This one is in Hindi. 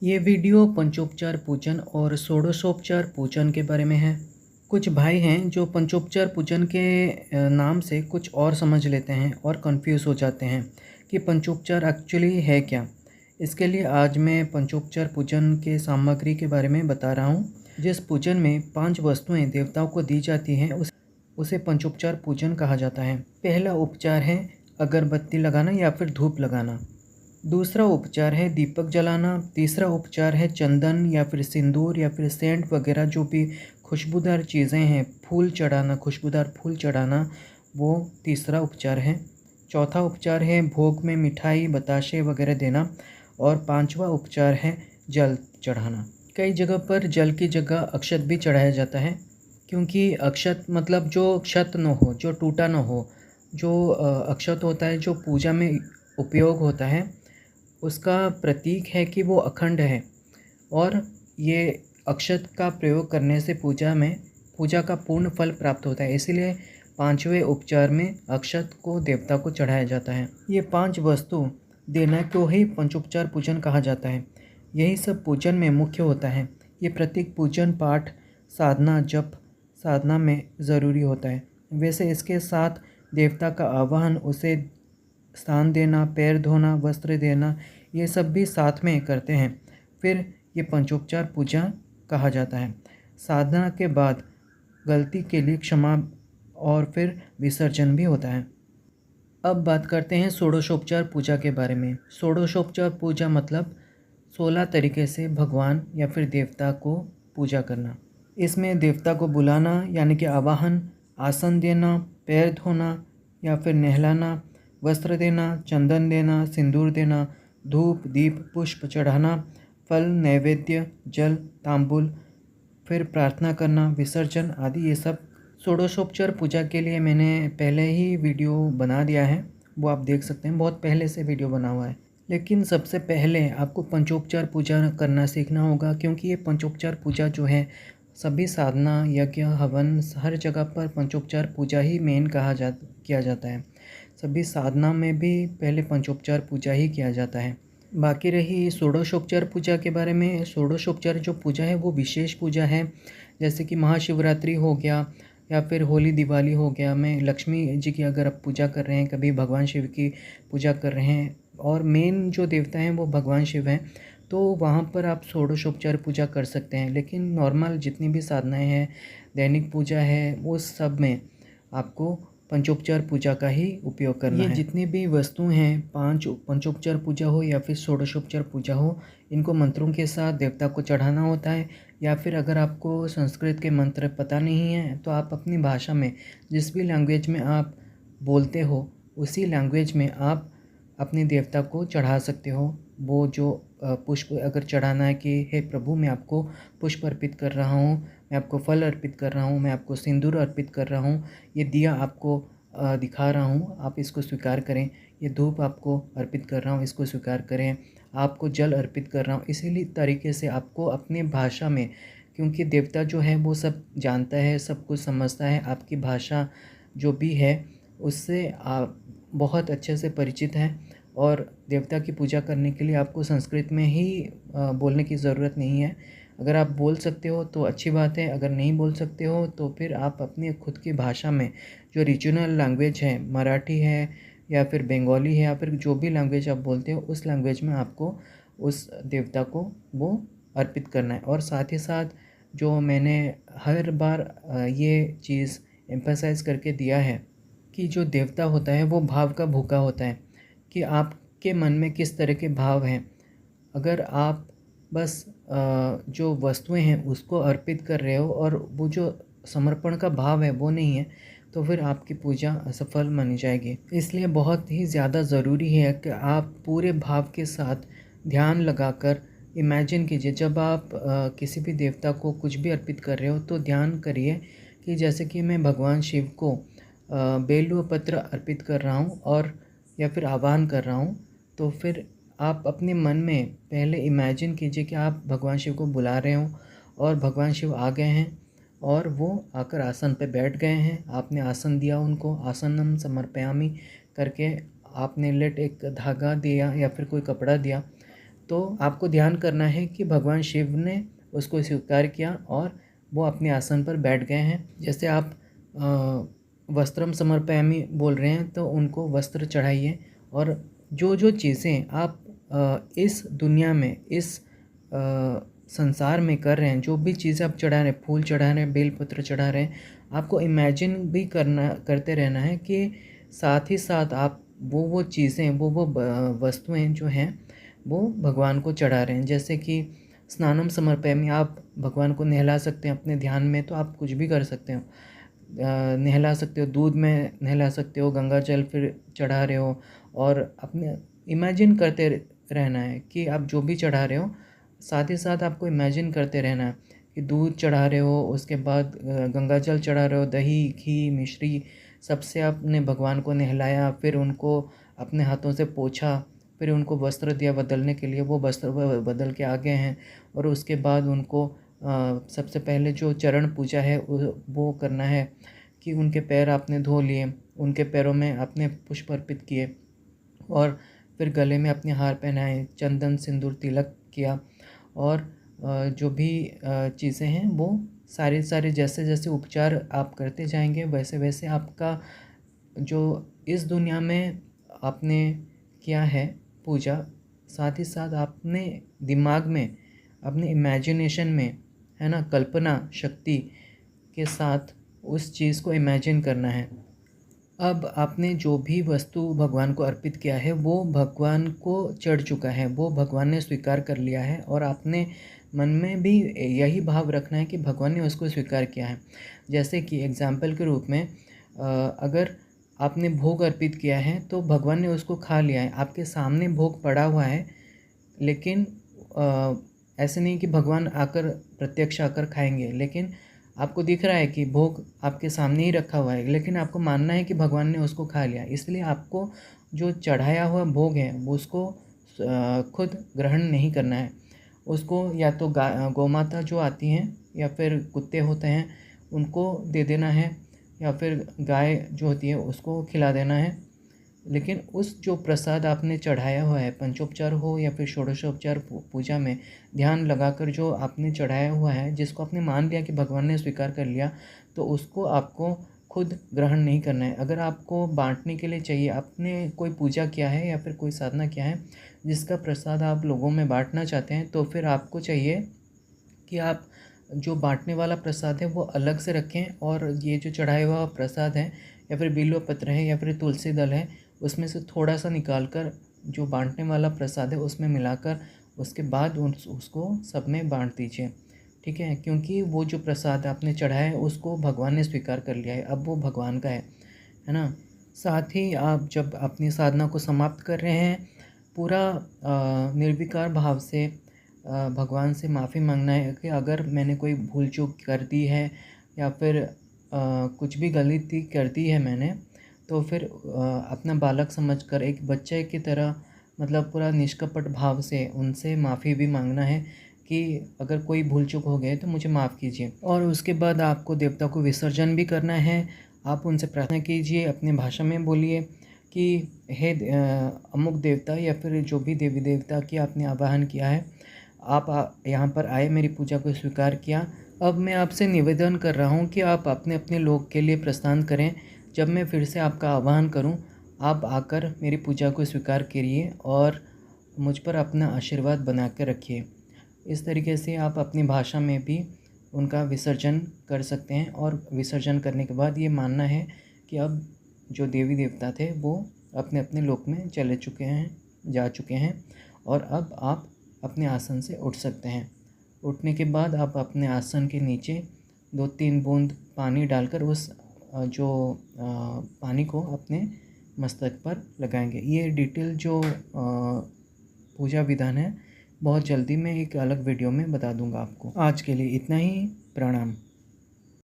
ये वीडियो पंचोपचार पूजन और षोडशोपचार पूजन के बारे में है। कुछ भाई हैं जो पंचोपचार पूजन के नाम से कुछ और समझ लेते हैं और कंफ्यूज हो जाते हैं कि पंचोपचार एक्चुअली है क्या। इसके लिए आज मैं पंचोपचार पूजन के सामग्री के बारे में बता रहा हूँ। जिस पूजन में 5 वस्तुएं देवताओं को दी जाती हैं उसे पंचोपचार पूजन कहा जाता है। पहला उपचार है अगरबत्ती लगाना या फिर धूप लगाना। दूसरा उपचार है दीपक जलाना। तीसरा उपचार है चंदन या फिर सिंदूर या फिर सेंट वगैरह जो भी खुशबूदार चीज़ें हैं, फूल चढ़ाना, खुशबूदार फूल चढ़ाना, वो तीसरा उपचार है। चौथा उपचार है भोग में मिठाई बताशे वगैरह देना। और पांचवा उपचार है जल चढ़ाना। कई जगह पर जल की जगह अक्षत भी चढ़ाया जाता है, क्योंकि अक्षत मतलब जो क्षत न हो, जो टूटा न हो। जो अक्षत होता है जो पूजा में उपयोग होता है, उसका प्रतीक है कि वो अखंड है। और ये अक्षत का प्रयोग करने से पूजा का पूर्ण फल प्राप्त होता है। इसीलिए पांचवें उपचार में अक्षत को देवता को चढ़ाया जाता है। ये 5 वस्तु देना को ही पंचोपचार पूजन कहा जाता है। यही सब पूजन में मुख्य होता है। ये प्रतीक पूजन पाठ साधना जप साधना में ज़रूरी होता है। वैसे इसके साथ देवता का आवाहन, उसे स्थान देना, पैर धोना, वस्त्र देना, ये सब भी साथ में करते हैं। फिर ये पंचोपचार पूजा कहा जाता है। साधना के बाद गलती के लिए क्षमा और फिर विसर्जन भी होता है। अब बात करते हैं षोडशोपचार पूजा के बारे में। षोडशोपचार पूजा मतलब 16 तरीके से भगवान या फिर देवता को पूजा करना। इसमें देवता को बुलाना यानी कि आवाहन, आसन देना, पैर धोना या फिर नहलाना, वस्त्र देना, चंदन देना, सिंदूर देना, धूप दीप पुष्प चढ़ाना, फल नैवेद्य, जल तांबूल, फिर प्रार्थना करना, विसर्जन आदि। ये सब षोडशोपचार पूजा के लिए मैंने पहले ही वीडियो बना दिया है, वो आप देख सकते हैं। बहुत पहले से वीडियो बना हुआ है। लेकिन सबसे पहले आपको पंचोपचार पूजा करना सीखना होगा, क्योंकि ये पंचोपचार पूजा जो है सभी साधना यज्ञ हवन हर जगह पर पंचोपचार पूजा ही मेन किया जाता है। सभी साधना में भी पहले पंचोपचार पूजा ही किया जाता है। बाकी रही षोडशोपचार पूजा के बारे में। षोडशोपचार जो पूजा है वो विशेष पूजा है, जैसे कि महाशिवरात्रि हो गया या फिर होली दिवाली हो गया में लक्ष्मी जी की अगर आप पूजा कर रहे हैं, कभी भगवान शिव की पूजा कर रहे हैं और मेन जो देवता हैं वो भगवान शिव हैं, तो वहाँ पर आप षोडशोपचार पूजा कर सकते हैं। लेकिन नॉर्मल जितनी भी साधनाएं हैं, दैनिक पूजा है, वो सब में आपको पंचोपचार पूजा का ही उपयोग करना है। ये जितनी भी वस्तुएं हैं, 5 पंचोपचार पूजा हो या फिर षोडशोपचार पूजा हो, इनको मंत्रों के साथ देवता को चढ़ाना होता है। या फिर अगर आपको संस्कृत के मंत्र पता नहीं है तो आप अपनी भाषा में जिस भी लैंग्वेज में आप बोलते हो उसी लैंग्वेज में आप अपने देवता को चढ़ा सकते हो। वो जो पुष्प अगर चढ़ाना है कि हे प्रभु, मैं आपको पुष्प अर्पित कर रहा हूँ, मैं आपको फल अर्पित कर रहा हूँ, मैं आपको सिंदूर अर्पित कर रहा हूँ, ये दिया आपको दिखा रहा हूँ, आप इसको स्वीकार करें। ये धूप आपको अर्पित कर रहा हूँ, इसको स्वीकार करें। आपको जल अर्पित कर रहा हूँ। इसीलिए तरीके से आपको अपनी भाषा में, क्योंकि देवता जो है वो सब जानता है, सब कुछ समझता है, आपकी भाषा जो भी है उससे आप बहुत अच्छे से परिचित हैं। और देवता की पूजा करने के लिए आपको संस्कृत में ही बोलने की ज़रूरत नहीं है। अगर आप बोल सकते हो तो अच्छी बात है, अगर नहीं बोल सकते हो तो फिर आप अपनी खुद की भाषा में, जो रीजनल लैंग्वेज है, मराठी है या फिर बंगाली है या फिर जो भी लैंग्वेज आप बोलते हो, उस लैंग्वेज में आपको उस देवता को वो अर्पित करना है। और साथ ही साथ जो मैंने हर बार ये चीज़ एम्फसाइज़ करके दिया है कि जो देवता होता है वो भाव का भूखा होता है, कि आपके मन में किस तरह के भाव हैं। अगर आप बस जो वस्तुएं हैं उसको अर्पित कर रहे हो और वो जो समर्पण का भाव है वो नहीं है, तो फिर आपकी पूजा असफल मानी जाएगी। इसलिए बहुत ही ज़्यादा ज़रूरी है कि आप पूरे भाव के साथ ध्यान लगाकर इमेजिन कीजिए। जब आप किसी भी देवता को कुछ भी अर्पित कर रहे हो तो ध्यान करिए कि जैसे कि मैं भगवान शिव को बेलुआ पत्र अर्पित कर रहा हूँ और या फिर आह्वान कर रहा हूँ। तो फिर आप अपने मन में पहले इमेजिन कीजिए कि आप भगवान शिव को बुला रहे हो और भगवान शिव आ गए हैं और वो आकर आसन पे बैठ गए हैं। आपने आसन दिया उनको, आसनम समर्पयामि करके आपने एक धागा दिया या फिर कोई कपड़ा दिया। तो आपको ध्यान करना है कि भगवान शिव ने उसको स्वीकार किया और वो अपने आसन पर बैठ गए हैं। जैसे आप वस्त्रम समर्पयामि बोल रहे हैं तो उनको वस्त्र चढ़ाइए। और जो जो चीज़ें आप इस दुनिया में, इस संसार में कर रहे हैं, जो भी चीज़ें आप चढ़ा रहे हैं, फूल चढ़ा रहे हैं, बेलपत्र चढ़ा रहे हैं, आपको इमेजिन भी करते रहना है कि साथ ही साथ आप वो चीज़ें, वो वस्तुएं जो हैं वो भगवान को चढ़ा रहे हैं। जैसे कि स्नानम समर्पयामि, आप भगवान को नहला सकते हैं अपने ध्यान में, तो आप कुछ भी कर सकते हो। नहला सकते हो, दूध में नहला सकते हो, गंगा जल फिर चढ़ा रहे हो। और अपने इमेजिन करते रहना है कि आप जो भी चढ़ा रहे हो, साथ ही साथ आपको इमेजिन करते रहना है कि दूध चढ़ा रहे हो, उसके बाद गंगा जल चढ़ा रहे हो, दही, घी, मिश्री सबसे आपने भगवान को नहलाया, फिर उनको अपने हाथों से पोंछा, फिर उनको वस्त्र दिया बदलने के लिए, वो वस्त्र बदल के आ गए हैं। और उसके बाद उनको सबसे पहले जो चरण पूजा है वो करना है कि उनके पैर आपने धो लिए, उनके पैरों में आपने पुष्प अर्पित किए और फिर गले में अपने हार पहनाए, चंदन सिंदूर तिलक किया। और जो भी चीज़ें हैं वो सारे जैसे जैसे उपचार आप करते जाएंगे वैसे वैसे आपका जो इस दुनिया में आपने किया है पूजा, साथ ही साथ आपने दिमाग में, अपने इमेजिनेशन में, है ना, कल्पना शक्ति के साथ उस चीज़ को इमेजिन करना है। अब आपने जो भी वस्तु भगवान को अर्पित किया है वो भगवान को चढ़ चुका है, वो भगवान ने स्वीकार कर लिया है। और आपने मन में भी यही भाव रखना है कि भगवान ने उसको स्वीकार किया है। जैसे कि एग्जाम्पल के रूप में अगर आपने भोग अर्पित किया है तो भगवान ने उसको खा लिया है, आपके सामने भोग पड़ा हुआ है, लेकिन ऐसे नहीं कि भगवान आकर प्रत्यक्ष आकर खाएंगे, लेकिन आपको दिख रहा है कि भोग आपके सामने ही रखा हुआ है, लेकिन आपको मानना है कि भगवान ने उसको खा लिया। इसलिए आपको जो चढ़ाया हुआ भोग है वो उसको खुद ग्रहण नहीं करना है। उसको या तो गौमाता जो आती हैं या फिर कुत्ते होते हैं उनको दे देना है, या फिर गाय जो होती है उसको खिला देना है। लेकिन उस जो प्रसाद आपने चढ़ाया हुआ है, पंचोपचार हो या फिर षोडशोपचार पूजा में ध्यान लगाकर जो आपने चढ़ाया हुआ है, जिसको आपने मान लिया कि भगवान ने स्वीकार कर लिया, तो उसको आपको खुद ग्रहण नहीं करना है। अगर आपको बांटने के लिए चाहिए, आपने कोई पूजा किया है या फिर कोई साधना किया है जिसका प्रसाद आप लोगों में बांटना चाहते हैं, तो फिर आपको चाहिए कि आप जो बांटने वाला प्रसाद है वो अलग से रखें, और ये जो चढ़ाया हुआ प्रसाद है या फिर बिल्व पत्र है या फिर तुलसी दल है, उसमें से थोड़ा सा निकाल कर जो बांटने वाला प्रसाद है उसमें मिलाकर उसके बाद उसको सब में बांट दीजिए। ठीक है, क्योंकि वो जो प्रसाद आपने चढ़ाया है उसको भगवान ने स्वीकार कर लिया है, अब वो भगवान का है ना। साथ ही आप जब अपनी साधना को समाप्त कर रहे हैं, पूरा निर्विकार भाव से भगवान से माफ़ी मांगना है कि अगर मैंने कोई भूल चूक कर दी है या फिर कुछ भी गलती कर दी है मैंने, तो फिर अपना बालक समझकर एक बच्चे की तरह, मतलब पूरा निष्कपट भाव से उनसे माफ़ी भी मांगना है कि अगर कोई भूल चूक हो गए तो मुझे माफ़ कीजिए। और उसके बाद आपको देवता को विसर्जन भी करना है। आप उनसे प्रार्थना कीजिए, अपने भाषा में बोलिए कि हे अमुक देवता या फिर जो भी देवी देवता की आपने आवाहन किया है, आप यहाँ पर आए, मेरी पूजा को स्वीकार किया। अब मैं आपसे निवेदन कर रहा हूँ कि आप अपने अपने लोक के लिए प्रस्थान करें। जब मैं फिर से आपका आह्वान करूं, आप आकर मेरी पूजा को स्वीकार करिए और मुझ पर अपना आशीर्वाद बना कर रखिए। इस तरीके से आप अपनी भाषा में भी उनका विसर्जन कर सकते हैं। और विसर्जन करने के बाद ये मानना है कि अब जो देवी देवता थे वो अपने अपने लोक में जा चुके हैं और अब आप अपने आसन से उठ सकते हैं। उठने के बाद आप अपने आसन के नीचे 2-3 बूंद पानी डालकर उस जो पानी को अपने मस्तक पर लगाएंगे। ये डिटेल जो पूजा विधान है बहुत जल्दी मैं एक अलग वीडियो में बता दूंगा आपको। आज के लिए इतना ही। प्रणाम।